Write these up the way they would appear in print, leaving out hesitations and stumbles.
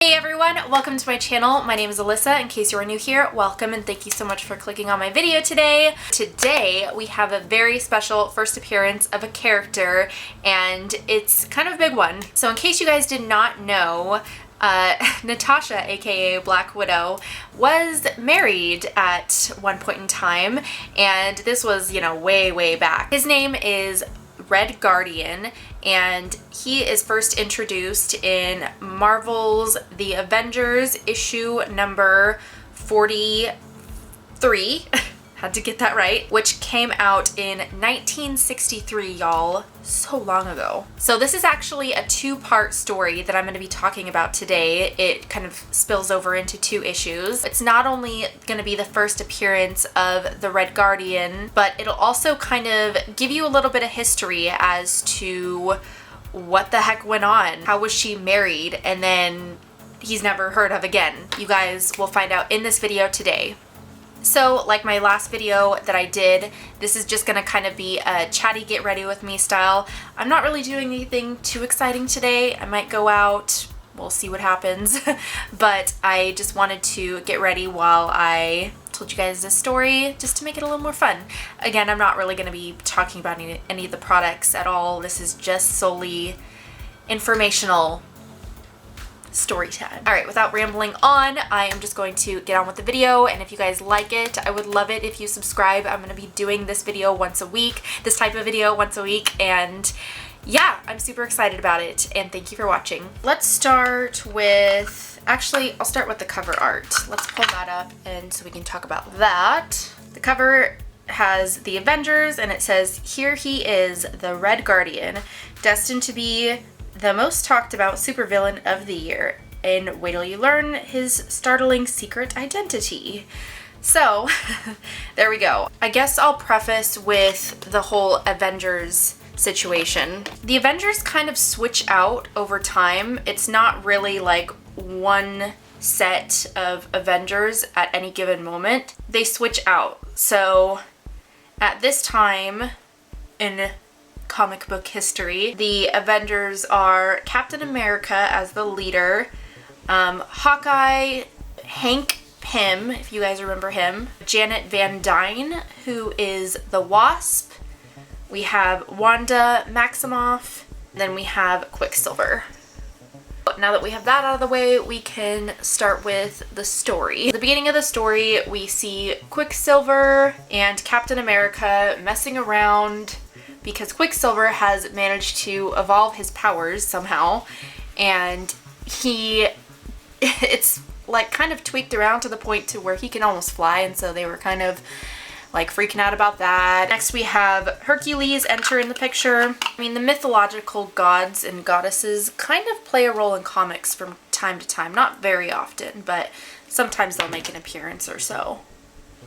Hey everyone, welcome to my channel. My name is Alyssa. In case you are new here, welcome and thank you so much for clicking on my video today. Today we have a very special first appearance of a character and it's kind of a big one. So in case you guys did not know, Natasha, aka Black Widow, was married at one point in time, and this was, way back. His name is Red Guardian, and he is first introduced in Marvel's The Avengers issue number 43. Had to get that right, which came out in 1963, y'all. So long ago. So this is actually a two-part story that I'm going to be talking about today. It kind of spills over into two issues. It's not only going to be the first appearance of the Red Guardian, but it'll also kind of give you a little bit of history as to what the heck went on. How was she married? And then he's never heard of again. You guys will find out in this video today. So, like my last video that I did, this is just gonna kind of be a chatty get ready with me style. I'm not really doing anything too exciting today. I might go out, we'll see what happens. But I just wanted to get ready while I told you guys this story, just to make it a little more fun. Again, I'm not really gonna be talking about any of the products at all. This is just solely informational story time. All right, without rambling on, I am just going to get on with the video, and if you guys like it, I would love it if you subscribe. I'm going to be doing this video once a week, this type of video once a week, and yeah, I'm super excited about it, and thank you for watching. Let's start with, actually, I'll start with the cover art. Let's pull that up, and so we can talk about that. The cover has the Avengers, and it says, "Here he is, the Red Guardian, destined to be the most talked about supervillain of the year, and wait till you learn his startling secret identity." So, there we go. I guess I'll preface with the whole Avengers situation. The Avengers kind of switch out over time. It's not really like one set of Avengers at any given moment. They switch out. So, at this time in comic book history, the Avengers are Captain America as the leader, Hawkeye, Hank Pym, if you guys remember him, Janet Van Dyne, who is the Wasp, we have Wanda Maximoff, then we have Quicksilver. Now that we have that out of the way, we can start with the story. At the beginning of the story, we see Quicksilver and Captain America messing around because Quicksilver has managed to evolve his powers somehow, and it's like kind of tweaked around to the point to where he can almost fly, and so they were kind of like freaking out about that. Next we have Hercules enter in the picture. I mean, the mythological gods and goddesses kind of play a role in comics from time to time, not very often, but sometimes they'll make an appearance or so.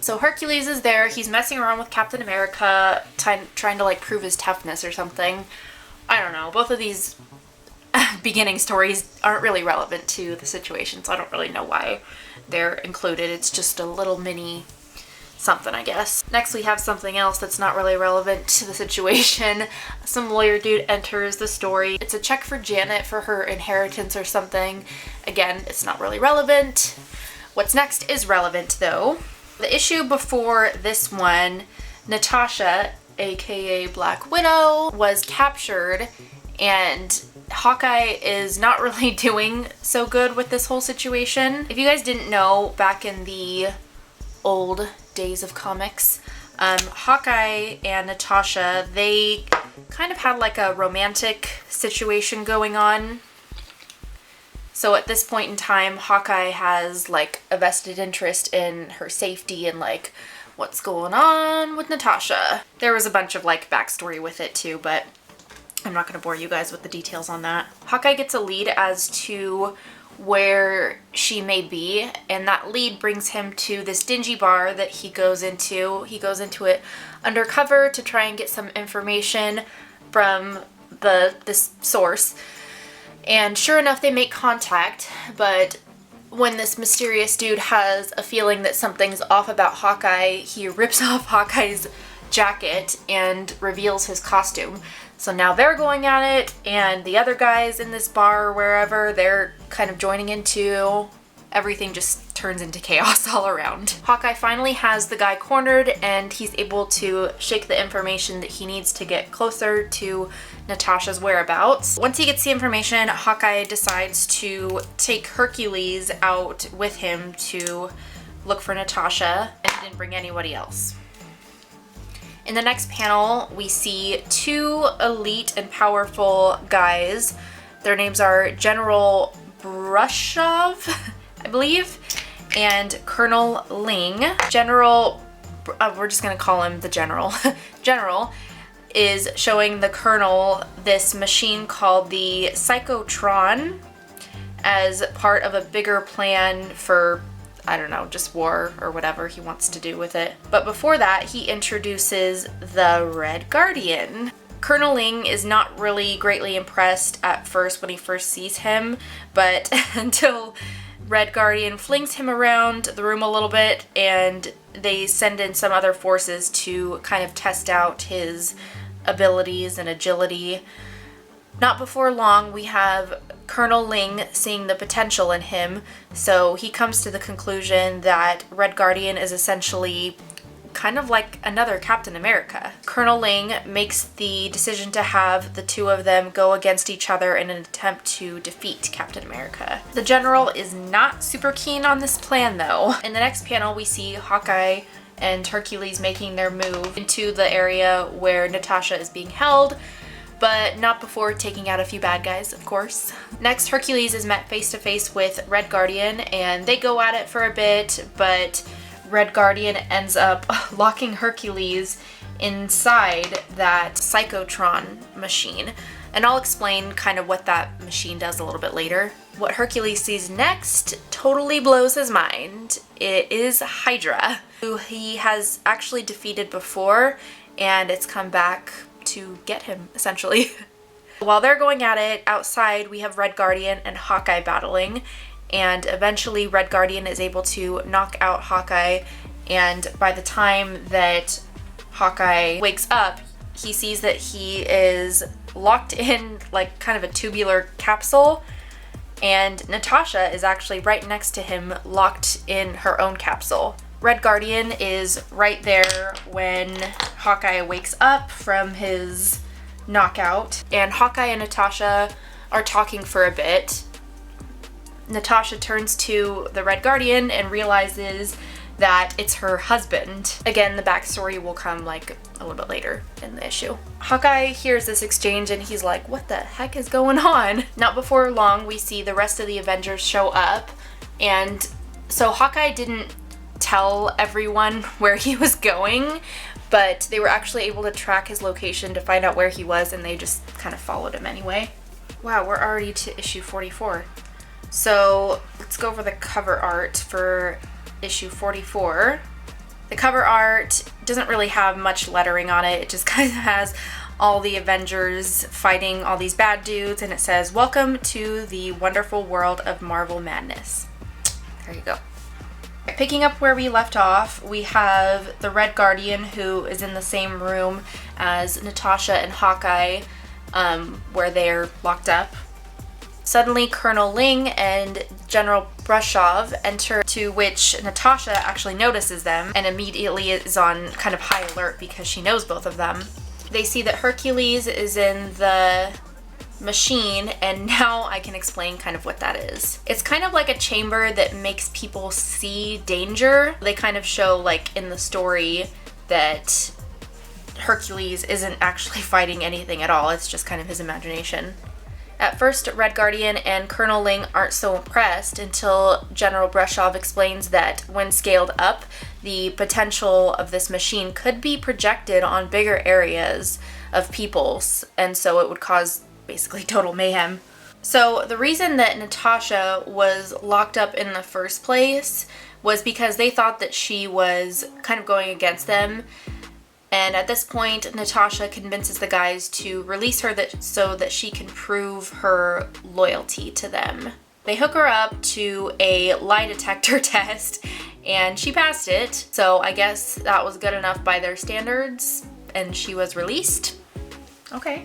So Hercules is there, he's messing around with Captain America, trying to like prove his toughness or something. I don't know, both of these beginning stories aren't really relevant to the situation, so I don't really know why they're included. It's just a little mini something, I guess. Next we have something else that's not really relevant to the situation. Some lawyer dude enters the story. It's a check for Janet for her inheritance or something. Again, it's not really relevant. What's next is relevant though. The issue before this one, Natasha, aka Black Widow, was captured, and Hawkeye is not really doing so good with this whole situation. If you guys didn't know, back in the old days of comics, Hawkeye and Natasha, they kind of had like a romantic situation going on. So at this point in time, Hawkeye has like a vested interest in her safety and like what's going on with Natasha. There was a bunch of like backstory with it too, but I'm not going to bore you guys with the details on that. Hawkeye gets a lead as to where she may be, and that lead brings him to this dingy bar that he goes into. He goes into it undercover to try and get some information from this source. And sure enough, they make contact, but when this mysterious dude has a feeling that something's off about Hawkeye, he rips off Hawkeye's jacket and reveals his costume. So now they're going at it, and the other guys in this bar or wherever, they're kind of joining into, everything just turns into chaos all around. Hawkeye finally has the guy cornered and he's able to shake the information that he needs to get closer to Natasha's whereabouts. Once he gets the information, Hawkeye decides to take Hercules out with him to look for Natasha, and didn't bring anybody else. In the next panel, we see two elite and powerful guys. Their names are General Brushov, I believe, and Colonel Ling. We're just gonna call him the General. General is showing the Colonel this machine called the Psychotron as part of a bigger plan for, I don't know, just war or whatever he wants to do with it. But before that, he introduces the Red Guardian. Colonel Ling is not really greatly impressed at first when he first sees him, but until Red Guardian flings him around the room a little bit and they send in some other forces to kind of test out his abilities and agility. Not before long, we have Colonel Ling seeing the potential in him, so he comes to the conclusion that Red Guardian is essentially kind of like another Captain America. Colonel Ling makes the decision to have the two of them go against each other in an attempt to defeat Captain America. The General is not super keen on this plan though. In the next panel, we see Hawkeye and Hercules making their move into the area where Natasha is being held, but not before taking out a few bad guys, of course. Next, Hercules is met face to face with Red Guardian and they go at it for a bit, but Red Guardian ends up locking Hercules inside that Psychotron machine. And I'll explain kind of what that machine does a little bit later. What Hercules sees next totally blows his mind. It is Hydra, who he has actually defeated before, and it's come back to get him, essentially. While they're going at it, outside we have Red Guardian and Hawkeye battling, and eventually Red Guardian is able to knock out Hawkeye, and by the time that Hawkeye wakes up, he sees that he is locked in like kind of a tubular capsule, and Natasha is actually right next to him, locked in her own capsule. Red Guardian is right there when Hawkeye wakes up from his knockout, and Hawkeye and Natasha are talking for a bit. Natasha turns to the Red Guardian and realizes that it's her husband. Again, the backstory will come like a little bit later in the issue. Hawkeye hears this exchange and he's like, what the heck is going on? Not before long, we see the rest of the Avengers show up, and so Hawkeye didn't tell everyone where he was going, but they were actually able to track his location to find out where he was, and they just kind of followed him anyway. Wow, we're already to issue 44. So let's go over the cover art for issue 44. The cover art doesn't really have much lettering on it. It just kind of has all the Avengers fighting all these bad dudes, and it says, "Welcome to the wonderful world of Marvel Madness." There you go. Picking up where we left off, we have the Red Guardian, who is in the same room as Natasha and Hawkeye, where they're locked up. Suddenly, Colonel Ling and General Brushov enter, to which Natasha actually notices them and immediately is on kind of high alert because she knows both of them. They see that Hercules is in the machine, and now I can explain kind of what that is. It's kind of like a chamber that makes people see danger. They kind of show, like in the story, that Hercules isn't actually fighting anything at all. It's just kind of his imagination. At first, Red Guardian and Colonel Ling aren't so impressed until General Brushov explains that when scaled up, the potential of this machine could be projected on bigger areas of peoples, and so it would cause basically total mayhem. So the reason that Natasha was locked up in the first place was because they thought that she was kind of going against them. And at this point, Natasha convinces the guys to release her so that she can prove her loyalty to them. They hook her up to a lie detector test, and she passed it. So I guess that was good enough by their standards, and she was released. Okay.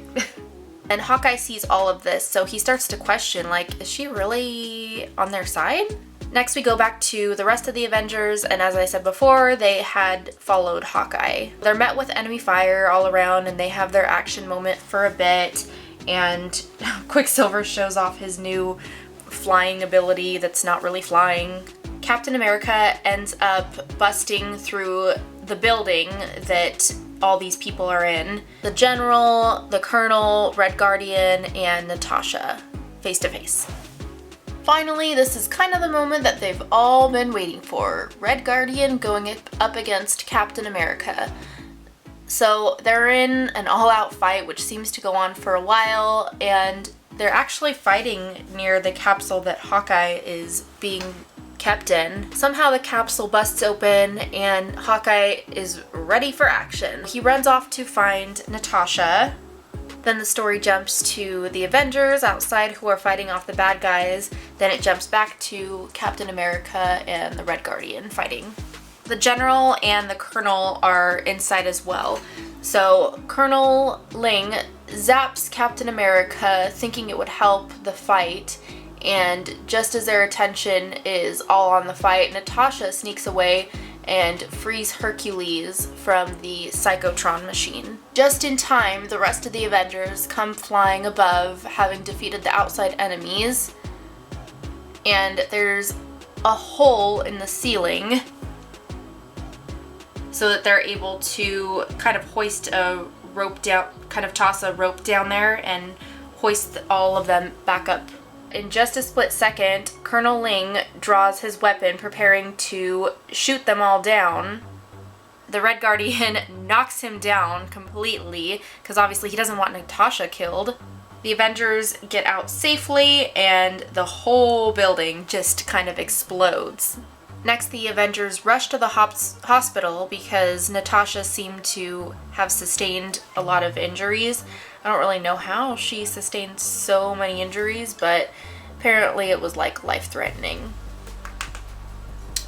And Hawkeye sees all of this, so he starts to question, like, is she really on their side? Next, we go back to the rest of the Avengers, and as I said before, they had followed Hawkeye. They're met with enemy fire all around, and they have their action moment for a bit, and Quicksilver shows off his new flying ability that's not really flying. Captain America ends up busting through the building that all these people are in. The General, the Colonel, Red Guardian, and Natasha face to face. Finally, this is kind of the moment that they've all been waiting for. Red Guardian going up against Captain America. So they're in an all-out fight, which seems to go on for a while, and they're actually fighting near the capsule that Hawkeye is being kept in. Somehow the capsule busts open and Hawkeye is ready for action. He runs off to find Natasha. Then the story jumps to the Avengers outside who are fighting off the bad guys. Then it jumps back to Captain America and the Red Guardian fighting. The General and the Colonel are inside as well. So Colonel Ling zaps Captain America thinking it would help the fight, and just as their attention is all on the fight, Natasha sneaks away and frees Hercules from the Psychotron machine. Just in time, the rest of the Avengers come flying above, having defeated the outside enemies, and there's a hole in the ceiling so that they're able to kind of hoist a rope down, kind of toss a rope down there and hoist all of them back up. In just a split second, Colonel Ling draws his weapon, preparing to shoot them all down. The Red Guardian knocks him down completely, because obviously he doesn't want Natasha killed. The Avengers get out safely, and the whole building just kind of explodes. Next, the Avengers rush to the hospital because Natasha seemed to have sustained a lot of injuries. I don't really know how she sustained so many injuries, but apparently it was like life-threatening.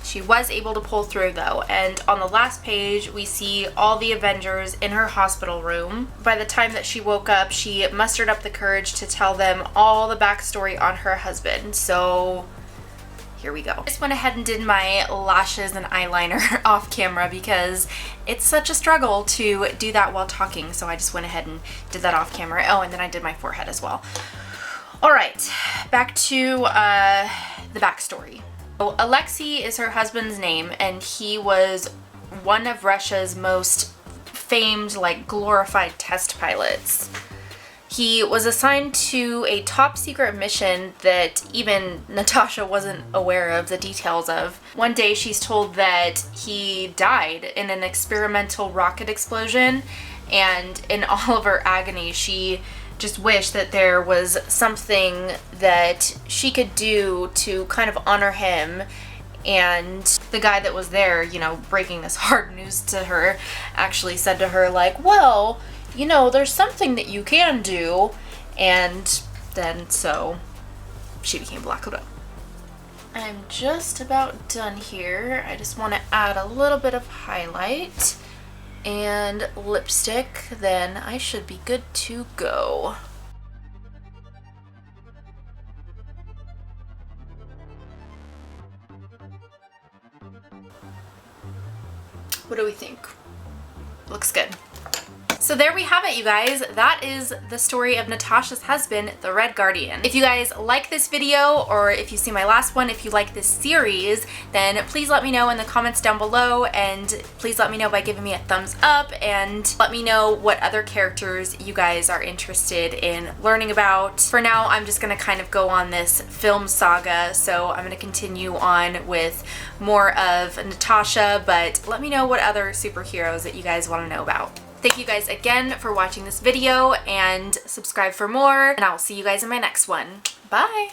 She was able to pull through though, and on the last page we see all the Avengers in her hospital room. By the time that she woke up, she mustered up the courage to tell them all the backstory on her husband, so here we go. I just went ahead and did my lashes and eyeliner off camera because it's such a struggle to do that while talking, so I just went ahead and did that off camera. Oh, and then I did my forehead as well. All right, back to the backstory. So Alexei is her husband's name, and he was one of Russia's most famed, like, glorified test pilots. He was assigned to a top secret mission that even Natasha wasn't aware of the details of. One day she's told that he died in an experimental rocket explosion, and in all of her agony she just wished that there was something that she could do to kind of honor him. And the guy that was there, you know, breaking this hard news to her, actually said to her, like, well, you know, there's something that you can do. And then so she became Black Widow. I'm just about done here. I just want to add a little bit of highlight and lipstick, then I should be good to go. What do we think? Looks good. So there we have it, you guys. That is the story of Natasha's husband, the Red Guardian. If you guys like this video, or if you see my last one, if you like this series, then please let me know in the comments down below, and please let me know by giving me a thumbs up, and let me know what other characters you guys are interested in learning about. For now, I'm just gonna kind of go on this film saga, so I'm gonna continue on with more of Natasha, but let me know what other superheroes that you guys want to know about. Thank you guys again for watching this video, and subscribe for more, and I will see you guys in my next one. Bye!